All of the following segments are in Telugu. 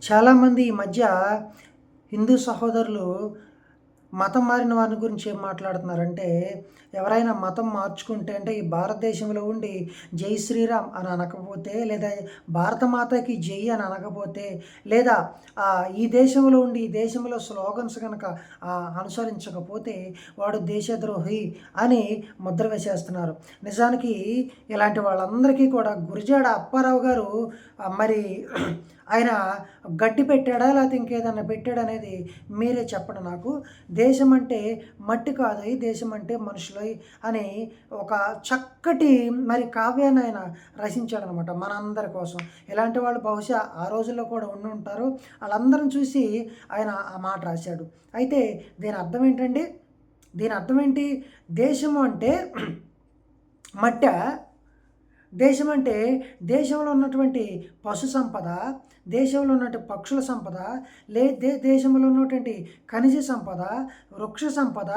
చాలామంది ఈ మధ్య హిందూ సహోదరులు మతం మారిన వారి గురించి ఏం మాట్లాడుతున్నారంటే, ఎవరైనా మతం మార్చుకుంటే అంటే ఈ భారతదేశంలో ఉండి జై శ్రీరామ్ అని అనకపోతే, లేదా భారతమాతకి జై అని అనకపోతే, లేదా ఈ దేశంలో ఉండి ఈ దేశంలో స్లోగన్స్ గనక అనుసరించకపోతే వాడు దేశద్రోహి అని ముద్ర వేసేస్తున్నారు. నిజానికి ఇలాంటి వాళ్ళందరికీ కూడా గురజాడ అప్పారావు గారు మరి ఆయన గడ్డి పెట్టాడా? లేకపోతే ఇంకేదన్నా పెట్టాడనేది మీరే చెప్పండి నాకు. దేశం అంటే మట్టి కాదోయ్, దేశం అంటే మనుషులోయ్ అని ఒక చక్కటి మరి కావ్యాన్ని ఆయన రచించాడనమాట మనందరి కోసం. ఇలాంటి వాళ్ళు బహుశా ఆ రోజుల్లో కూడా ఉండుంటారు. ఆళ్ళందరిని చూసి ఆయన ఆ మాట రాశాడు. అయితే దీని అర్థం ఏంటండి? దీని అర్థం ఏంటి? దేశము అంటే మట్టా? దేశం అంటే దేశంలో ఉన్నటువంటి పశు సంపద, దేశంలో ఉన్నటువంటి పక్షుల సంపద, దేశంలో ఉన్నటువంటి ఖనిజ సంపద, వృక్ష సంపద,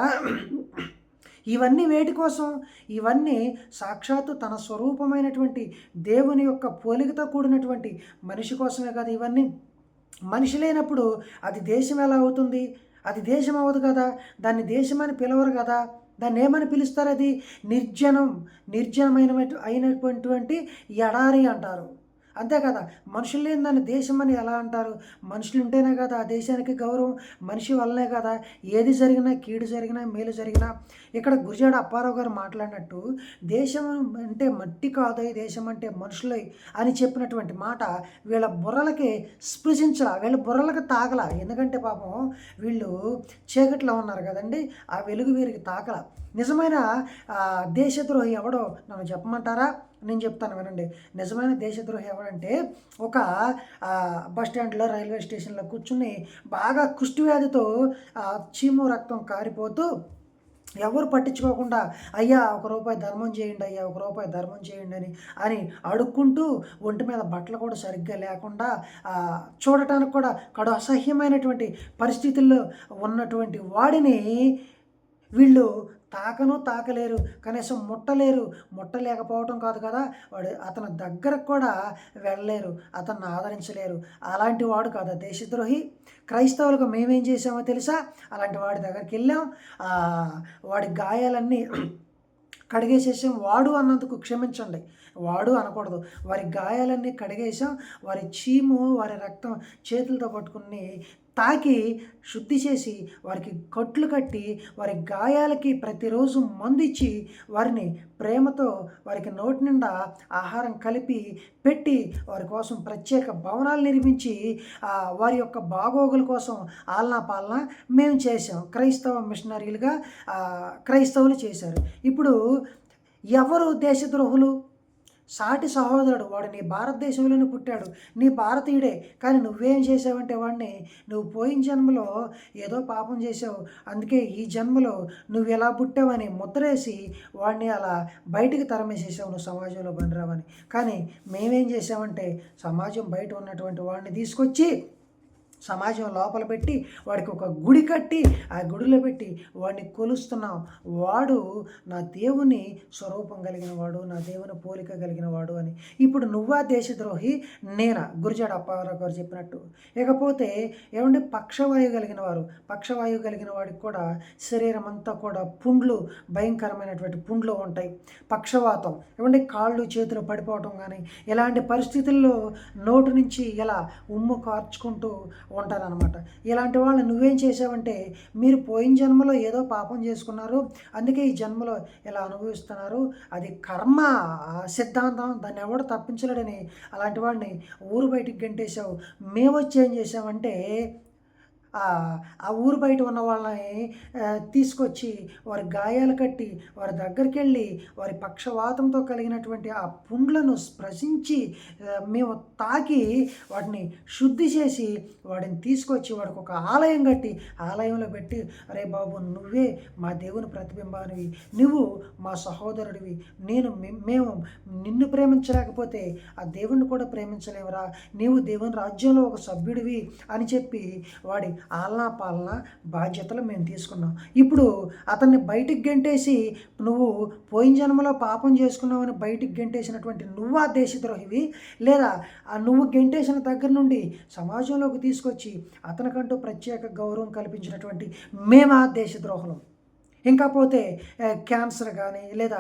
ఇవన్నీ వేటి కోసం? ఇవన్నీ సాక్షాత్తు తన స్వరూపమైనటువంటి దేవుని యొక్క పోలికతో కూడినటువంటి మనిషి కోసమే కదా ఇవన్నీ. మనిషి లేనప్పుడు అది దేశం ఎలా అవుతుంది? అది దేశం అవ్వదు కదా. దాన్ని దేశమని పిలవరు కదా. దాన్ని ఏమని పిలుస్తారు? అది అయినటువంటి ఎడారి అంటారు. అంతే కదా. మనుషులు లేని దాన్ని దేశం అని ఎలా అంటారు? మనుషులు ఉంటేనే కదా ఆ దేశానికి గౌరవం. మనిషి వల్లనే కదా ఏది జరిగినా, కీడు జరిగినా, మేలు జరిగినా. ఇక్కడ గురజాడ అప్పారావు గారు మాట్లాడినట్టు దేశం అంటే మట్టి కాదోయ్, దేశం అంటే మనుషులై అని చెప్పినటువంటి మాట వీళ్ళ బుర్రలకి స్పృశించలా, వీళ్ళ బుర్రలకు తాగల. ఎందుకంటే పాపం వీళ్ళు చీకట్లో ఉన్నారు కదండి, ఆ వెలుగు వీరికి తాకల. నిజమైన దేశద్రోహి ఎవడో నన్ను చెప్పమంటారా? నేను చెప్తాను వినండి. నిజమైన దేశద్రోహి ఎవరంటే ఒక బస్ స్టాండ్లో, రైల్వే స్టేషన్లో కూర్చుని బాగా కుష్టి వ్యాధితో చీము రక్తం కారిపోతూ ఎవరు పట్టించుకోకుండా అయ్యా ₹1 ధర్మం చేయండి, అయ్యా ₹1 ధర్మం చేయండి అని అడుక్కుంటూ ఒంటి మీద బట్టలు కూడా సరిగ్గా లేకుండా చూడటానికి కూడా కడు అసహ్యమైనటువంటి పరిస్థితుల్లో ఉన్నటువంటి వాడిని వీళ్ళు తాకలేరు, కనీసం ముట్టలేకపోవటం కాదు కదా, అతని దగ్గరకు కూడా వెళ్ళలేరు, అతన్ని ఆదరించలేరు. అలాంటి వాడు కదా దేశద్రోహి. క్రైస్తవులకు మేమేం చేసామో తెలుసా? అలాంటి వాడి దగ్గరికి వెళ్ళాం, వాడి గాయాలన్నీ కడిగేసేసాం. వాడు అన్నందుకు క్షమించండి, వాడు అనకూడదు. వారి గాయాలన్నీ కడిగేసాం, వారి చీము, వారి రక్తం చేతులతో పట్టుకుని తాకి శుద్ధి చేసి వారికి కట్లు కట్టి వారి గాయాలకి ప్రతిరోజు మందిచ్చి వారిని ప్రేమతో వారికి నోటి నిండా ఆహారం కలిపి పెట్టి వారి కోసం ప్రత్యేక భవనాలు నిర్మించి వారి యొక్క బాగోగుల కోసం ఆలనా పాలన మేము చేసాం. క్రైస్తవ మిషనరీలుగా క్రైస్తవులు చేశారు. ఇప్పుడు ఎవరు దేశద్రోహులు? సాటి సహోదరుడు. వాడు నీ భారతదేశంలోనే పుట్టాడు, నీ భారతీయుడే. కానీ నువ్వేం చేసావంటే వాడిని నువ్వు పోయిన జన్మలో ఏదో పాపం చేసావు, అందుకే ఈ జన్మలో నువ్వు ఎలా పుట్టావని ముద్రేసి వాడిని అలా బయటికి తరమేసేసావు, నువ్వు సమాజంలో బండిరావని. కానీ మేమేం చేసామంటే సమాజం బయట ఉన్నటువంటి వాడిని తీసుకొచ్చి సమాజం లోపల పెట్టి వాడికి ఒక గుడి కట్టి ఆ గుడిలో పెట్టి వాడిని కొలుస్తున్నాం. వాడు నా దేవుని స్వరూపం కలిగిన వాడు, నా దేవుని పోలిక కలిగిన వాడు అని. ఇప్పుడు నువ్వా దేశద్రోహి, నేనా? గురజాడ అప్పారావు గారు చెప్పినట్టు. ఇకపోతే ఏమంటే పక్షవాయువు కలిగిన వాడికి కూడా శరీరం అంతా కూడా పుండ్లు, భయంకరమైనటువంటి పుండ్లు ఉంటాయి. పక్షవాతం ఏమంటే కాళ్ళు చేతులు పడిపోవటం కానీ ఇలాంటి పరిస్థితుల్లో నోటు నుంచి ఇలా ఉమ్ము కార్చుకుంటూ ఉంటారనమాట. ఇలాంటి వాళ్ళని నువ్వేం చేసావంటే మీరు పోయిన జన్మలో ఏదో పాపం చేసుకున్నారు, అందుకే ఈ జన్మలో ఇలా అనుభవిస్తున్నారు, అది కర్మ సిద్ధాంతం, దాన్ని ఎవడు తప్పించలేడని అలాంటి వాడిని ఊరు బయటికి గంటేసావు. మేము వచ్చి ఏం చేసామంటే ఆ ఊరు బయట ఉన్న వాళ్ళని తీసుకొచ్చి వారి గాయాలు కట్టి వారి దగ్గరికి వెళ్ళి వారి పక్షవాతంతో కలిగినటువంటి ఆ పుండ్లను స్పృశించి మేము తాకి వాటిని శుద్ధి చేసి వాడిని తీసుకొచ్చి వాడికి ఒక ఆలయం కట్టి ఆలయంలో పెట్టి, అరే బాబు నువ్వే మా దేవుని ప్రతిబింబానివి, నువ్వు మా సహోదరుడివి, మేము నిన్ను ప్రేమించలేకపోతే ఆ దేవుణ్ణి కూడా ప్రేమించలేవురా, నీవు దేవుని రాజ్యంలో ఒక సభ్యుడివి అని చెప్పి వాడి ఆలనా పాలన బాధ్యతలు మేము తీసుకున్నాం. ఇప్పుడు అతన్ని బయటికి గెంటేసి నువ్వు పోయిన జన్మలో పాపం చేసుకున్నావని బయటికి గెంటేసినటువంటి నువ్వు ఆ దేశద్రోహివి, లేదా నువ్వు గెంటేసిన దగ్గర నుండి సమాజంలోకి తీసుకొచ్చి అతనికంటూ ప్రత్యేక గౌరవం కల్పించినటువంటి మేము ఆ దేశద్రోహులం. ఇంకా పోతే క్యాన్సర్ కానీ, లేదా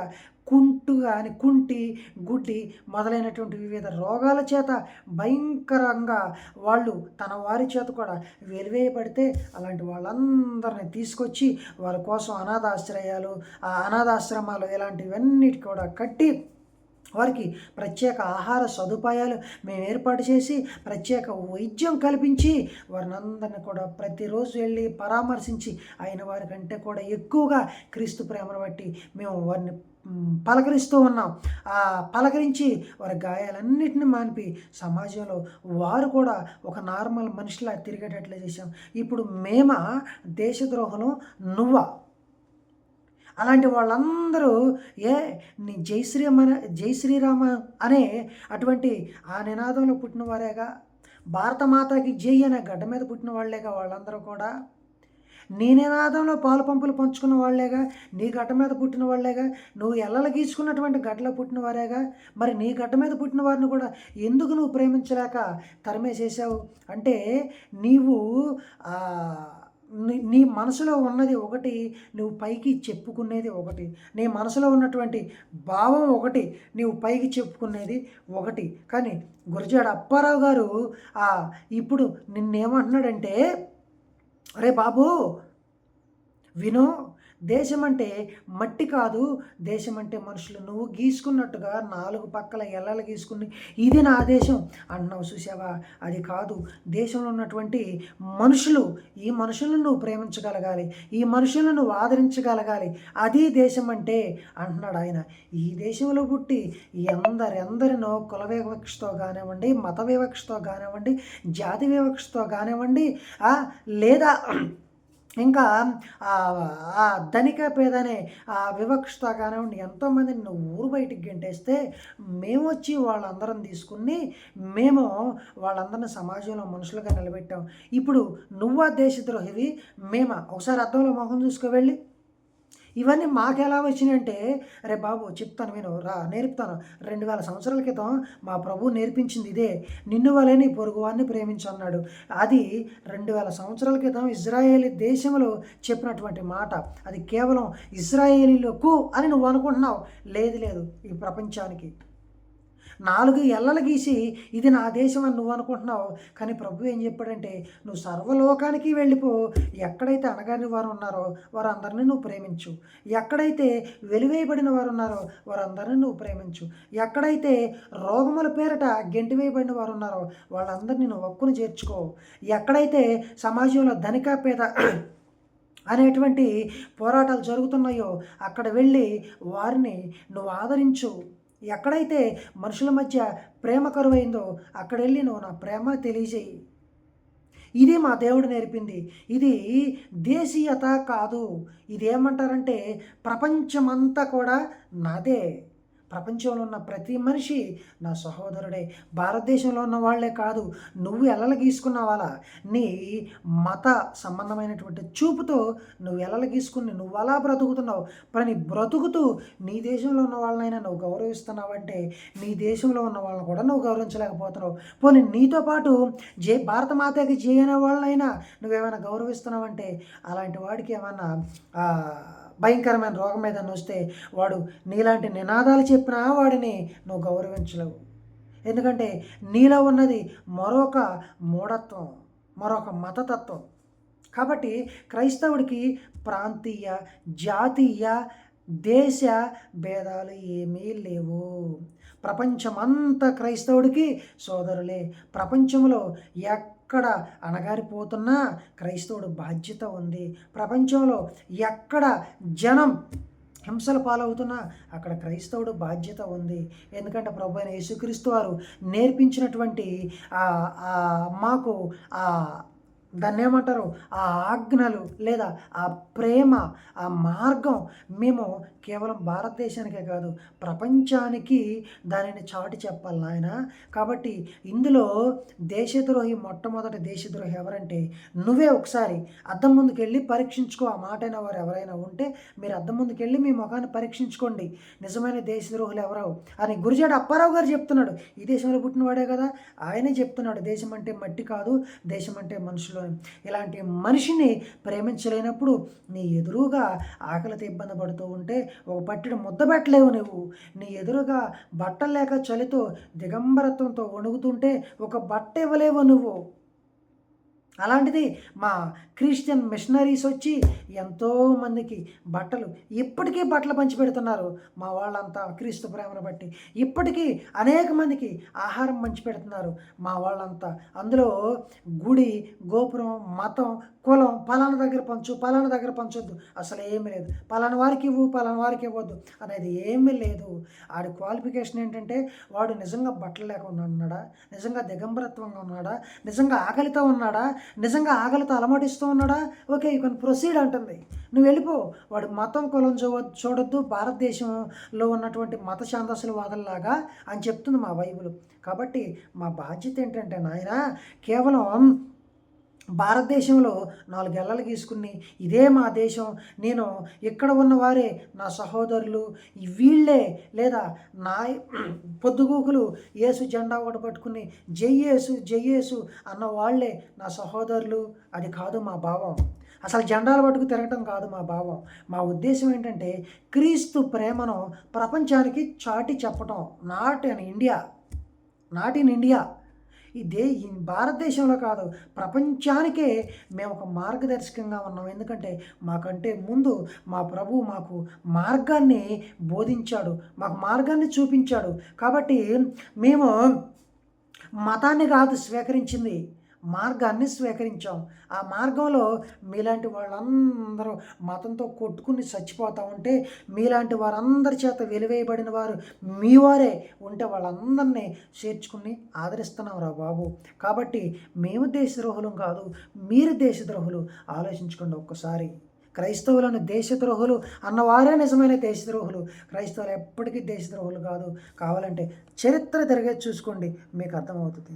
కుంటి, గుడ్డి మొదలైనటువంటి వివిధ రోగాల చేత భయంకరంగా వాళ్ళు తన వారి చేత కూడా వెలివేయబడితే అలాంటి వాళ్ళందరినీ తీసుకొచ్చి వాళ్ళ కోసం అనాథాశ్రమాలు ఇలాంటివన్నిటి కూడా కట్టి వారికి ప్రత్యేక ఆహార సదుపాయాలు మేము ఏర్పాటు చేసి ప్రత్యేక వైద్యం కల్పించి వారిని అందరిని కూడా ప్రతిరోజు వెళ్ళి పరామర్శించి అయిన వారికంటే కూడా ఎక్కువగా క్రీస్తు ప్రేమను బట్టి మేము వారిని పలకరిస్తూ ఉన్నాం. పలకరించి వారి గాయాలన్నింటినీ మాన్పి సమాజంలో వారు కూడా ఒక నార్మల్ మనిషిలా తిరిగేటట్లు చేశాం. ఇప్పుడు మేమా దేశద్రోహులు, నువ్వా? అలాంటి వాళ్ళందరూ నీ జై శ్రీరామ అనే అటువంటి ఆ నినాదంలో పుట్టిన వారేగా, భారతమాతకి జై అనే గడ్డ మీద పుట్టిన వాళ్ళేగా వాళ్ళందరూ కూడా. నీ నినాదంలో పాలు పంపులు పంచుకున్న వాళ్ళేగా, నీ గడ్డ మీద పుట్టిన వాళ్ళేగా, నువ్వు ఎల్లలు గీసుకున్నటువంటి గడ్డలో పుట్టిన వారేగా. మరి నీ గడ్డ మీద పుట్టిన వారిని కూడా ఎందుకు నువ్వు ప్రేమించలేక తరిమేసేసావు అంటే, నీవు నీ మనసులో ఉన్నది ఒకటి, నువ్వు పైకి చెప్పుకునేది ఒకటి. నీ మనసులో ఉన్నటువంటి భావం ఒకటి, నువ్వు పైకి చెప్పుకునేది ఒకటి. కానీ గురజాడ అప్పారావు గారు ఇప్పుడు నిన్నేమంటున్నాడంటే, అరే బాబు వినో, దేశం అంటే మట్టి కాదు, దేశం అంటే మనుషులు. నువ్వు గీసుకున్నట్టుగా 4 పక్కల ఎల్లలు గీసుకుని ఇది నా దేశం అన్నావు చూసావా, అది కాదు. దేశంలో ఉన్నటువంటి మనుషులు, ఈ మనుషులను నువ్వు ప్రేమించగలగాలి, ఈ మనుషులను నువ్వు ఆదరించగలగాలి, అది దేశం అంటే అంటున్నాడు ఆయన. ఈ దేశంలో పుట్టి ఎందరెందరినో కుల వివక్షతో కానివ్వండి, మత వివక్షతో కానివ్వండి, జాతి వివక్షతో కానివ్వండి, లేదా ఇంకా ధనిక పేదనే వివక్షత కానివ్వండి, ఎంతోమందిని నువ్వు ఊరు బయటికి గెంటేస్తే మేము వచ్చి వాళ్ళందరం తీసుకుని మేము వాళ్ళందరిని సమాజంలో మనుషులుగా నిలబెట్టాం. ఇప్పుడు నువ్వా దేశద్రోహివి, మేమా? ఒకసారి అద్దంలో మొహం చూసుకో వెళ్ళి. ఇవన్నీ మాకెలా వచ్చినాయంటే, అరే బాబు చెప్తాను విను, నేర్పుతాను. 2000 సంవత్సరాల క్రితం మా ప్రభువు నేర్పించింది ఇదే, నిన్ను వలె నీ పొరుగువాన్ని ప్రేమించు అన్నాడు. అది 2000 సంవత్సరాల క్రితం ఇజ్రాయేలీ దేశంలో చెప్పినటువంటి మాట. అది కేవలం ఇజ్రాయేలీలకు అని నువ్వు అనుకుంటున్నావు. లేదు, ఈ ప్రపంచానికి 4 ఎల్లలు గీసి ఇది నా దేశం అని నువ్వు అనుకుంటున్నావు. కానీ ప్రభు ఏం చెప్పాడంటే, నువ్వు సర్వలోకానికి వెళ్ళిపో, ఎక్కడైతే అణగారిన వారు ఉన్నారో వారందరినీ నువ్వు ప్రేమించు, ఎక్కడైతే వెలివేయబడిన వారు ఉన్నారో వారందరినీ నువ్వు ప్రేమించు, ఎక్కడైతే రోగముల పేరిట గెంటివేయబడిన వారు ఉన్నారో వాళ్ళందరినీ నువ్వు ఒక్కును చేర్చుకో, ఎక్కడైతే సమాజంలో ధనిక పేద అనేటువంటి పోరాటాలు జరుగుతున్నాయో అక్కడ వెళ్ళి వారిని నువ్వు ఆదరించు, ఎక్కడైతే మనుషుల మధ్య ప్రేమ కరువైందో అక్కడ వెళ్ళి నువ్వు నా ప్రేమ తెలియజేయి. ఇది మా దేవుడు నేర్పింది. ఇది దేశీయత కాదు. ఇది ఏమంటారంటే ప్రపంచమంతా కూడా నాదే, ప్రపంచంలో ఉన్న ప్రతి మనిషి నా సహోదరుడే. భారతదేశంలో ఉన్న వాళ్ళే కాదు, నువ్వు ఎల్లలు గీసుకున్నావాలా, నీ మత సంబంధమైనటువంటి చూపుతో నువ్వు ఎల్లలు గీసుకుని నువ్వు అలా బ్రతుకుతున్నావు. పని బ్రతుకుతూ నీ దేశంలో ఉన్న వాళ్ళనైనా నువ్వు గౌరవిస్తున్నావంటే నీ దేశంలో ఉన్న వాళ్ళని కూడా నువ్వు గౌరవించలేకపోతున్నావు. పోనీ నీతో పాటు భారత మాతకి జై అనే వాళ్ళనైనా నువ్వేమైనా గౌరవిస్తున్నావంటే అలాంటి వాడికి ఏమన్నా భయంకరమైన రోగం మీద వస్తే వాడు నీలాంటి నినాదాలు చెప్పినా వాడిని నువ్వు గౌరవించలేవు. ఎందుకంటే నీలో ఉన్నది మరొక మూఢత్వం, మరొక మతతత్వం. కాబట్టి క్రైస్తవుడికి ప్రాంతీయ, జాతీయ, దేశ భేదాలు ఏమీ లేవు. ప్రపంచమంతా క్రైస్తవుడికి సోదరులే. ప్రపంచంలో ఎక్కడ అణగారిపోతున్నా క్రైస్తవుడు బాధ్యత ఉంది. ప్రపంచంలో ఎక్కడ జనం హింసల పాలవుతున్నా అక్కడ క్రైస్తవుడు బాధ్యత ఉంది. ఎందుకంటే ప్రభు అయిన యేసుక్రీస్తు వారు నేర్పించినటువంటి మాకు దాన్నేమంటారు, ఆ ఆజ్ఞలు లేదా ఆ ప్రేమ, ఆ మార్గం మేము కేవలం భారతదేశానికే కాదు ప్రపంచానికి దానిని చాటి చెప్పాలి నాయన. కాబట్టి ఇందులో దేశద్రోహి, మొట్టమొదటి దేశద్రోహి ఎవరంటే నువ్వే. ఒకసారి అద్దం ముందుకెళ్ళి పరీక్షించుకో. ఆ మాట అయిన వారు ఎవరైనా ఉంటే మీరు అద్దం ముందుకెళ్ళి మీ ముఖాన్ని పరీక్షించుకోండి, నిజమైన దేశద్రోహులు ఎవరో అని గురిజాడ అప్పారావు గారు చెప్తున్నాడు. ఈ దేశంలో పుట్టినవాడే కదా, ఆయనే చెప్తున్నాడు దేశం అంటే మట్టి కాదు, దేశం అంటే మనుషులు అని. ఇలాంటి మనిషిని ప్రేమించలేనప్పుడు నీ ఎదురుగా ఆకలితో ఇబ్బంది పడుతూ ఉంటే ఒక పట్టెడు ముద్ద పెట్టలేవు నువ్వు. నీ ఎదురుగా బట్టలు లేక చలితో దిగంబరత్వంతో వణుకుతుంటే ఒక బట్ట ఇవ్వలేవు నువ్వు. అలాంటిది మా క్రిస్టియన్ మిషనరీస్ వచ్చి ఎంతోమందికి బట్టలు, ఇప్పటికీ బట్టలు పంచిపెడుతున్నారు. మా వాళ్ళంతా క్రీస్తు ప్రేమను బట్టి ఇప్పటికీ అనేక మందికి ఆహారం పంచిపెడుతున్నారు మా వాళ్ళంతా. అందులో గుడి, గోపురం, మతం, కులం, పలానా దగ్గర పంచు, పలానా దగ్గర పంచొద్దు అసలు ఏమీ లేదు. పలానా వారికి ఇవ్వు, పలానా వారికి ఇవ్వద్దు అనేది ఏమీ లేదు. ఆడి క్వాలిఫికేషన్ ఏంటంటే వాడు నిజంగా బట్టలు లేకుండా ఉన్నాడా, నిజంగా దిగంబరత్వంగా ఉన్నాడా, నిజంగా ఆకలితో ఉన్నాడా, నిజంగా ఆకలితో అలమటిస్తూ ఉన్నాడా, ఓకే యూ కెన్ ప్రొసీడ్ అంటుంది. నువ్వు వెళ్ళిపో. వాడు మతం, కులం చూడొద్దు, భారతదేశంలో ఉన్నటువంటి మత ఛాందస్సుల వాదనలాగా అని చెప్తుంది మా బైబిల్. కాబట్టి మా బాధ్యత ఏంటంటే నాయన, కేవలం భారతదేశంలో 4 ఏళ్ళలు గీసుకుని ఇదే మా దేశం, నేను ఇక్కడ ఉన్నవారే నా సహోదరులు, వీళ్ళే లేదా నా పొద్దుగూకులు యేసు జెండా ఒకటి పట్టుకుని జయ్యేసు జయ్యేసు అన్న వాళ్ళే నా సహోదరులు, అది కాదు మా భావం. అసలు జెండాలు పట్టుకు తిరగటం కాదు మా భావం. మా ఉద్దేశం ఏంటంటే క్రీస్తు ప్రేమను ప్రపంచానికి చాటి చెప్పటం. Not in India. ఈ భారతదేశంలో కాదు ప్రపంచానికే మేము ఒక మార్గదర్శకంగా ఉన్నాం. ఎందుకంటే మాకంటే ముందు మా ప్రభువు మాకు మార్గాన్ని బోధించాడు, మాకు మార్గాన్ని చూపించాడు. కాబట్టి మేము మతాన్ని కాదు స్వీకరించింది, మార్గాన్ని స్వీకరించాం. ఆ మార్గంలో మీలాంటి వాళ్ళందరూ మతంతో కొట్టుకుని చచ్చిపోతూ ఉంటే, మీలాంటి వారందరి చేత వెలివేయబడిన వారు మీ వారే ఉంటే వాళ్ళందరినీ చేర్చుకుని ఆదరిస్తున్నాం రా బాబు. కాబట్టి మేము దేశద్రోహులం కాదు, మీరు దేశద్రోహులు. ఆలోచించుకోండి ఒక్కసారి. క్రైస్తవులను దేశద్రోహులు అన్నవారే నిజమైన దేశద్రోహులు. క్రైస్తవులు ఎప్పటికీ దేశద్రోహులు కాదు. కావాలంటే చరిత్ర తిరిగేది చూసుకోండి, మీకు అర్థమవుతుంది.